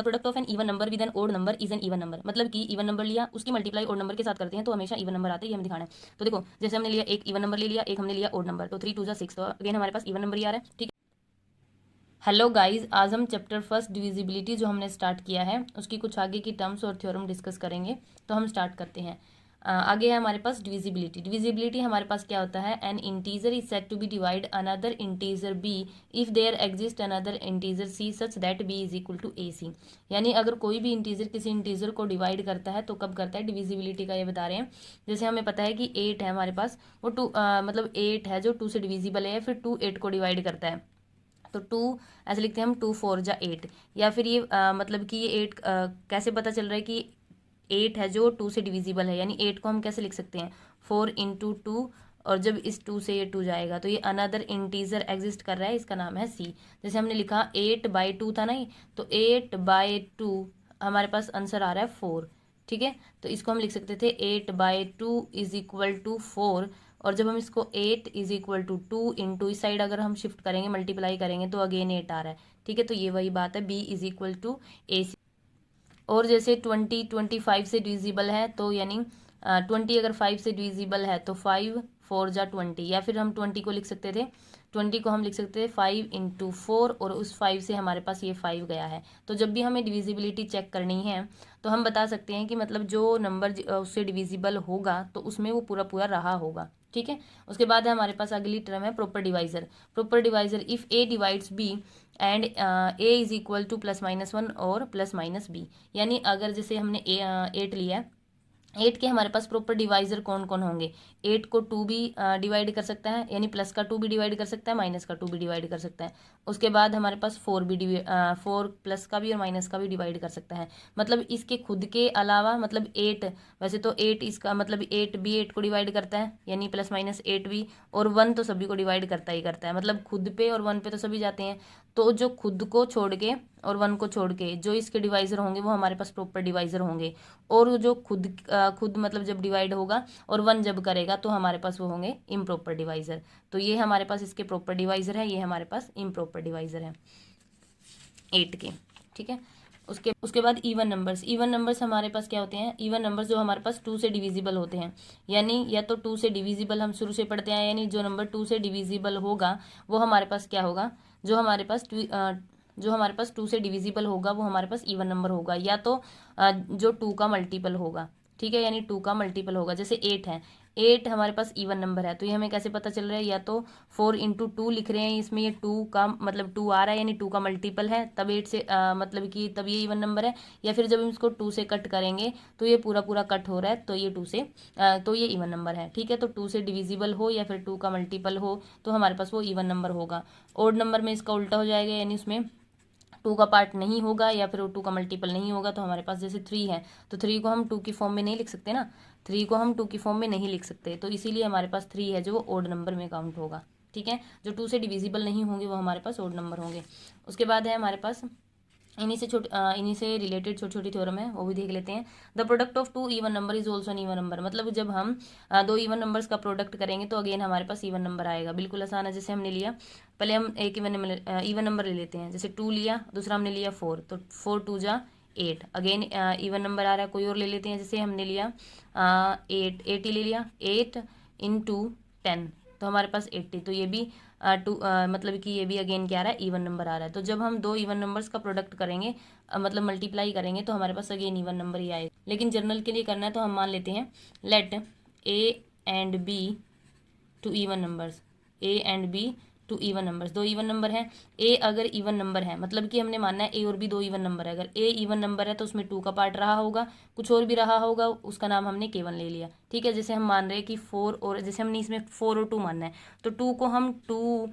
Product of an even number with an odd number is an even number, मतलब कि even number लिया उसकी multiply odd number के साथ करते हैं तो हमेशा इवन नंबर आते हैं, ये हमें दिखाना है। तो देखो जैसे हमने लिया एक इवन नंबर ले लिया, एक हमने लिया ओड नंबर, तो 3 2 6, तो अगेन हमारे पास इवन नंबर ही आ रहा है, ठीक है। हेलो गाइस, आज हम चैप्टर फर्स्ट डिविजिबिलिटी जो हमने स्टार्ट किया है उसकी कुछ आगे की टर्म्स और थ्योरम डिस्कस करेंगे। तो हम स्टार्ट करते हैं। आगे है हमारे पास डिविजिबिलिटी। डिविजिबिलिटी हमारे पास क्या होता है, an integer is said to be divide another integer b if there exist another integer c such that b is equal to a c. यानी अगर कोई भी इंटीजर किसी इंटीजर को डिवाइड करता है तो कब करता है, डिविजिबिलिटी का ये बता रहे हैं। जैसे हमें पता है कि 8 है हमारे पास, वो मतलब 8 है जो 2 से डिविजिबल है, फिर 2 8 को डिवाइड करता है। तो 2 ऐसे लिखते हैं हम, 2 4 जा 8। या फिर ये मतलब कि ये 8 कैसे पता चल रहा है कि 8 है जो 2 से डिविजिबल है, यानी 8 को हम कैसे लिख सकते हैं, 4 इंटू 2, और जब इस 2 से ये 2 जाएगा तो ये अनदर इंटीजर एग्जिस्ट कर रहा है, इसका नाम है सी। जैसे हमने लिखा 8/2 था नहीं, तो 8/2 हमारे पास आंसर आ रहा है 4, ठीक है। तो इसको हम लिख सकते थे 8/2 इज इक्वल टू 4, और जब हम इसको 8 इज इक्वल टू 2 इंटू इस साइड अगर हम शिफ्ट करेंगे, मल्टीप्लाई करेंगे तो अगेन 8 आ रहा है, ठीक है। तो ये वही बात है, B is equal to a सी। और जैसे 25 से डिविजिबल है तो यानी 20 अगर 5 से डिविजिबल है तो 5 4 जा 20, या फिर हम 20 को लिख सकते थे, 20 को हम लिख सकते थे 5 इंटू 4, और उस 5 से हमारे पास ये 5 गया है। तो जब भी हमें डिविजिबिलिटी चेक करनी है तो हम बता सकते हैं कि मतलब जो नंबर उससे डिविजिबल होगा तो उसमें वो पूरा पूरा रहा होगा, ठीक है। उसके बाद है हमारे पास अगली टर्म है proper divisor. Proper divisor, if a divides b and a is equal to +-1 और +-b, यानी अगर जैसे हमने 8 लिया है, 8 के हमारे पास प्रॉपर डिवाइजर कौन कौन होंगे, 8 को 2 भी डिवाइड कर सकता है, यानी प्लस का 2 भी डिवाइड कर सकता है, माइनस का 2 भी डिवाइड कर सकता है। उसके बाद हमारे पास 4 प्लस का भी और माइनस का भी डिवाइड कर सकता है। मतलब इसके खुद के अलावा, मतलब 8, वैसे तो 8 इसका मतलब 8 भी 8 को डिवाइड करता है, यानी +-8 भी, और 1 तो सभी को डिवाइड करता ही करता है, मतलब खुद पे और 1 पे तो सभी जाते हैं। तो जो खुद को छोड़ के और 1 को छोड़ के जो इसके डिवाइजर होंगे वो हमारे पास प्रॉपर डिवाइजर होंगे, और जो खुद मतलब जब डिवाइड होगा और 1 जब करेगा तो हमारे पास वो होंगे इम्प्रॉपर डिवाइजर। तो ये हमारे पास इसके प्रॉपर डिवाइजर है, ये हमारे पास इम्प्रॉपर डिवाइजर है 8 के, ठीक है। उसके बाद इवन नंबर्स। इवन नंबर्स हमारे पास क्या होते हैं, इवन नंबर्स जो हमारे पास 2 से डिविजिबल होते हैं, यानी या तो 2 से डिविजिबल हम शुरू से पढ़ते हैं, यानी जो नंबर 2 से डिविजिबल होगा वो हमारे पास क्या होगा, जो हमारे पास 2 से डिविजिबल होगा वो हमारे पास इवन नंबर होगा, या तो जो 2 का मल्टीपल होगा, ठीक है, यानी 2 का मल्टीपल होगा। जैसे 8 है, 8 हमारे पास इवन नंबर है, तो ये हमें कैसे पता चल रहा है, या तो 4 इंटू 2 लिख रहे हैं, इसमें ये 2 का मतलब 2 आ रहा है, यानी 2 का मल्टीपल है, तब 8 से मतलब कि तब ये इवन नंबर है। या फिर जब हम इसको 2 से कट करेंगे तो ये पूरा पूरा कट हो रहा है, तो ये 2 से तो ये इवन नंबर है, ठीक है। तो 2 से डिविजिबल हो या फिर 2 का मल्टीपल हो तो हमारे पास वो इवन नंबर होगा। ओड नंबर में इसका उल्टा हो जाएगा, यानी उसमें 2 का पार्ट नहीं होगा या फिर वो 2 का मल्टीपल नहीं होगा। तो हमारे पास जैसे 3 है, तो 3 को हम 2 की फॉर्म में नहीं लिख सकते ना, 3 को हम 2 की फॉर्म में नहीं लिख सकते, तो इसीलिए हमारे पास 3 है जो ओड नंबर में काउंट होगा, ठीक है। जो 2 से डिविजिबल नहीं होंगे वो हमारे पास ओड नंबर होंगे। उसके बाद है हमारे पास इन्हीं से रिलेटेड छोटी छोटी थ्योरम है, वो भी देख लेते हैं। The product of 2 even number is also an even number, मतलब जब हम 2 इवन नंबर्स का प्रोडक्ट करेंगे तो अगेन हमारे पास इवन नंबर आएगा। बिल्कुल आसान है। जैसे हमने लिया, पहले हम एक इवन नंबर ले लेते हैं, जैसे 2 लिया, दूसरा हमने लिया 4, तो 4 2 जा 8, अगेन इवन नंबर आ रहा है। कोई और ले लेते हैं, जैसे हमने लिया 8 ही ले लिया, 8 इंटू 10, तो हमारे पास 80, तो ये भी मतलब कि ये भी अगेन क्या आ रहा है, इवन नंबर आ रहा है। तो जब हम 2 इवन नंबर्स का प्रोडक्ट करेंगे, मतलब मल्टीप्लाई करेंगे, तो हमारे पास अगेन इवन नंबर ही आएगा। लेकिन जनरल के लिए करना है तो हम मान लेते हैं, let a and b two even numbers, a and b two even numbers, 2 even number हैं। ए अगर इवन नंबर है, मतलब कि हमने मानना है ए और बी 2 इवन नंबर है। अगर ए इवन नंबर है तो उसमें 2 का पार्ट रहा होगा, कुछ और भी रहा होगा, उसका नाम हमने केवन ले लिया, ठीक है। जैसे हम मान रहे हैं कि 4, और जैसे हमने इसमें 4 और 2 मानना है, तो 2 को हम 2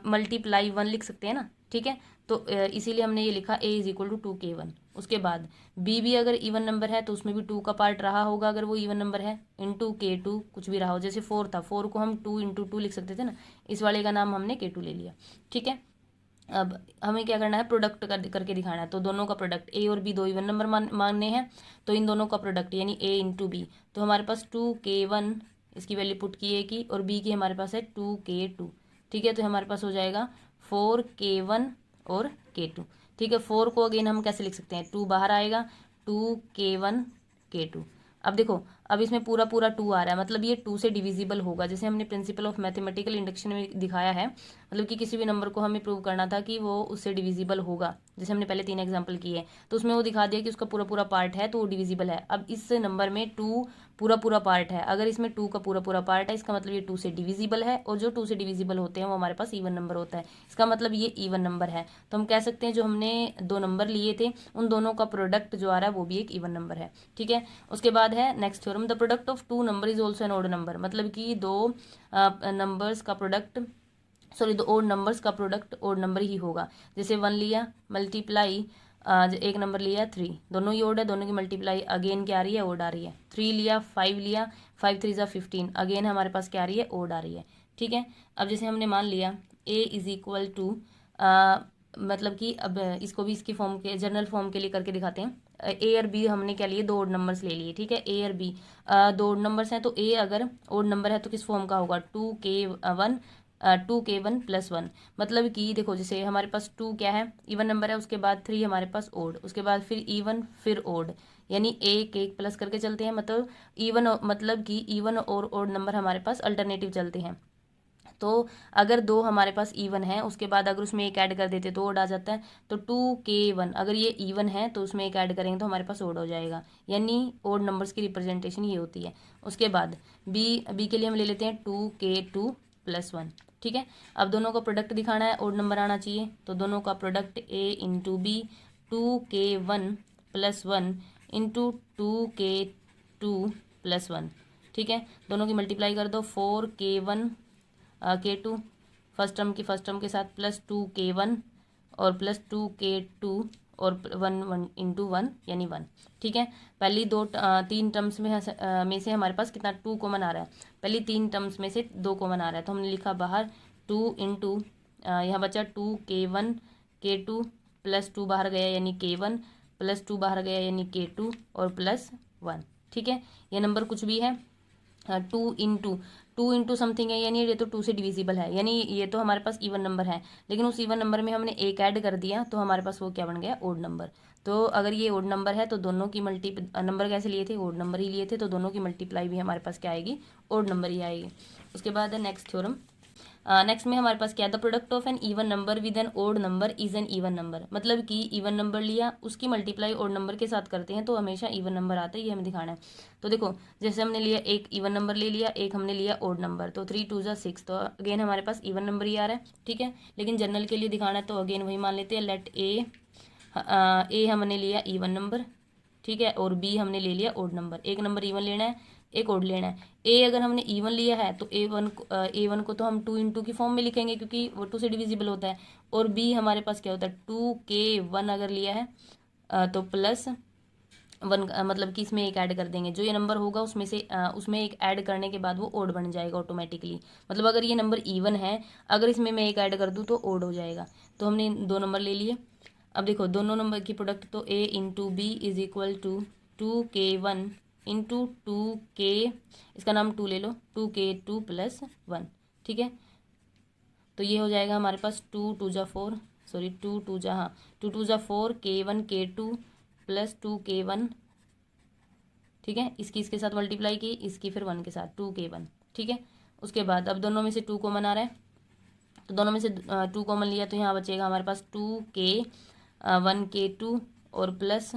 मल्टीप्लाई 1 लिख सकते हैं ना, ठीक है। तो इसीलिए हमने ये लिखा ए इज इक्वल टू 2 K1। उसके बाद बी भी अगर इवन नंबर है तो उसमें भी 2 का पार्ट रहा होगा, अगर वो इवन नंबर है, इंटू K2 कुछ भी रहा हो। जैसे 4 था, 4 को हम 2 इंटू 2 लिख सकते थे ना, इस वाले का नाम हमने K2 ले लिया, ठीक है। अब हमें क्या करना है, प्रोडक्ट करके दिखाना है। तो दोनों का प्रोडक्ट, ए और बी 2 इवन नंबर मानने हैं, तो इन दोनों का प्रोडक्ट यानी ए इंटू बी, तो हमारे पास 2K1 इसकी वैल्यू पुट की ए की, और बी की हमारे पास है 2K2, ठीक है। तो हमारे पास हो जाएगा 4K1 और K2, ठीक है। 4 को अगेन हम कैसे लिख सकते हैं, 2 बाहर आएगा, 2k1 k2। अब देखो, अब इसमें पूरा पूरा 2 आ रहा है, मतलब ये 2 से डिविजिबल होगा, जैसे हमने प्रिंसिपल ऑफ मैथमेटिकल इंडक्शन में दिखाया है। मतलब कि किसी भी नंबर को हमें प्रूव करना था कि वो उससे डिविजिबल होगा, जैसे हमने पहले 3 एग्जांपल किए हैं, तो उसमें वो दिखा दिया कि उसका पूरा पूरा पार्ट है तो वो डिविजिबल है। अब इस नंबर में 2 पूरा पूरा पार्ट है, अगर इसमें 2 का पूरा पूरा पार्ट है, इसका मतलब ये 2 से डिविजिबल है, और जो 2 से डिविजिबल होते हैं वो हमारे पास इवन नंबर होता है, इसका मतलब ये इवन नंबर है। तो हम कह सकते हैं जो हमने 2 नंबर लिए थे उन दोनों का प्रोडक्ट जो आ रहा है वो भी एक इवन नंबर है, ठीक है। उसके बाद है next theorem, the product of 2 number is also an odd number. मतलब कि दो नंबर्स का प्रोडक्ट, सॉरी, दो ओड नंबर्स का प्रोडक्ट ओड नंबर ही होगा। जैसे 1 लिया मल्टीप्लाई, एक नंबर लिया 3, दोनों ही ओड है, दोनों की मल्टीप्लाई अगेन क्या आ रही है, ओड आ रही है। 3 लिया, 5 लिया, 5 3 ज़ा 15, अगेन हमारे पास क्या आ रही है, ओड आ रही है, ठीक है। अब जैसे हमने मान लिया a इज इक्वल टू, मतलब कि अब इसको भी इसकी फॉर्म के जनरल फॉर्म के लिए करके दिखाते हैं। ए और बी हमने क्या लिए, 2 ओड नंबर्स ले लिए, ठीक है। ए और बी 2 ओड नंबर्स हैं, तो ए अगर ओड नंबर है तो किस फॉर्म का होगा, 2k1 2k1 प्लस 1। मतलब कि देखो, जैसे हमारे पास 2 क्या है, इवन नंबर है, उसके बाद 3 हमारे पास ओड, उसके बाद फिर इवन फिर ओड, यानी एक एक प्लस करके चलते हैं। मतलब इवन, मतलब कि इवन और ओड नंबर हमारे पास अल्टरनेटिव चलते हैं। तो अगर 2 हमारे पास इवन है, उसके बाद अगर उसमें एक ऐड कर देते तो ओड आ जाता है। तो 2k1 अगर ये इवन है तो उसमें एक ऐड करेंगे तो हमारे पास ओड हो जाएगा, यानी ओड नंबर्स की रिप्रेजेंटेशन ये होती है। उसके बाद बी के लिए हम ले लेते हैं 2k2 प्लस 1, ठीक है। अब दोनों का प्रोडक्ट दिखाना है, ओड नंबर आना चाहिए, तो दोनों का product a into b, 2k1 plus 1 into 2k2 plus 1, ठीक है। दोनों की मल्टीप्लाई कर दो, 4k1 k2 फर्स्ट टर्म के साथ प्लस 2k1 और प्लस 2k2 और 1 इंटू 1 यानी 1, ठीक है। पहली 3 टर्म्स में से हमारे पास कितना 2 कॉमन आ रहा है, पहली 3 टर्म्स में से 2 कॉमन आ रहा है, तो हमने लिखा बाहर 2 इंटू, यहाँ बचा 2k1 k2 प्लस 2 बाहर गया यानी k1 प्लस 2 बाहर गया यानी k2 और प्लस 1, ठीक है। यह नंबर कुछ भी है, 2 इंटू समथिंग है, यानी ये तो 2 से डिविजिबल है, यानी ये तो हमारे पास इवन नंबर है, लेकिन उस इवन नंबर में हमने एक ऐड कर दिया तो हमारे पास वो क्या बन गया, ओड नंबर। तो अगर ये ओड नंबर है तो दोनों की नंबर कैसे लिए थे, ओड नंबर ही लिए थे, तो दोनों की मल्टीप्लाई भी हमारे पास क्या आएगी, ओड नंबर ही आएगी। उसके बाद है नेक्स्ट थ्योरम, नेक्स्ट में हमारे पास क्या, the product of an even number with an odd number is an even number. मतलब कि इवन नंबर लिया, उसकी मल्टीप्लाई ओड नंबर के साथ करते हैं तो हमेशा इवन नंबर आता है, ये हमें दिखाना है। तो देखो, जैसे हमने लिया एक इवन नंबर ले लिया, एक हमने लिया ओड नंबर, तो 3 2 ज़ा 6, तो अगेन हमारे पास इवन नंबर ही आ रहा है, ठीक है। लेकिन जनरल के लिए दिखाना है तो अगेन वही मान लेते हैं, लेट ए हमने लिया इवन नंबर, ठीक है, और बी हमने ले लिया ओड नंबर। एक नंबर इवन लेना है, एक ओड लेना है। ए अगर हमने इवन लिया है तो ए वन को तो हम 2 इंटू की फॉर्म में लिखेंगे क्योंकि वो 2 से डिविजिबल होता है, और बी हमारे पास क्या होता है, 2k1 अगर लिया है तो प्लस 1, मतलब कि इसमें एक ऐड कर देंगे, जो ये नंबर होगा उसमें से उसमें एक ऐड करने के बाद वो ओड बन जाएगा ऑटोमेटिकली। मतलब अगर ये नंबर इवन है, अगर इसमें मैं एक ऐड कर दूँ तो ओड हो जाएगा। तो हमने 2 नंबर ले लिए। अब देखो, दोनों नंबर की प्रोडक्ट, तो a into b is equal to 2k1 into 2k, इसका नाम 2 ले लो, 2k2 प्लस 1, ठीक है। तो ये हो जाएगा हमारे पास 2 2 ज़ा 4, सॉरी 2 2 ज़ा, हाँ 2 2 ज़ा 4, k1 k2 प्लस 2k1, ठीक है। इसके साथ मल्टीप्लाई की, इसकी फिर 1 के साथ 2k1, ठीक है। उसके बाद अब दोनों में से 2 कॉमन आ रहा है, तो दोनों में से 2 कॉमन लिया तो यहाँ बचेगा हमारे पास 2k1 k2 और प्लस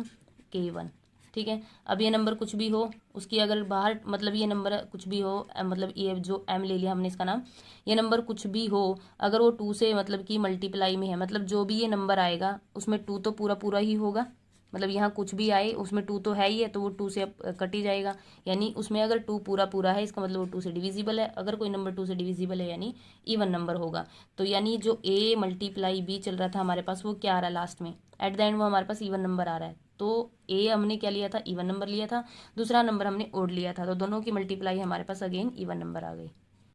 k1, ठीक है। अब ये नंबर कुछ भी हो, उसकी अगर बाहर, मतलब ये नंबर कुछ भी हो, मतलब ये जो m ले लिया हमने इसका नाम, ये नंबर कुछ भी हो, अगर वो 2 से मतलब कि मल्टीप्लाई में है, मतलब जो भी ये नंबर आएगा उसमें 2 तो पूरा पूरा ही होगा, मतलब यहाँ कुछ भी आए उसमें 2 तो है ही है, तो वो 2 से अब कट ही जाएगा, यानी उसमें अगर 2 पूरा पूरा है इसका मतलब वो 2 से डिविजिबल है। अगर कोई नंबर 2 से डिविजिबल है यानी इवन नंबर होगा। तो यानी जो a मल्टीप्लाई b चल रहा था हमारे पास, वो क्या आ रहा है लास्ट में, एट द एंड वो हमारे पास इवन नंबर आ रहा है। तो a हमने क्या लिया था, इवन नंबर लिया था, दूसरा नंबर हमने ओड लिया था, तो दोनों की मल्टीप्लाई हमारे पास अगेन इवन नंबर आ गई।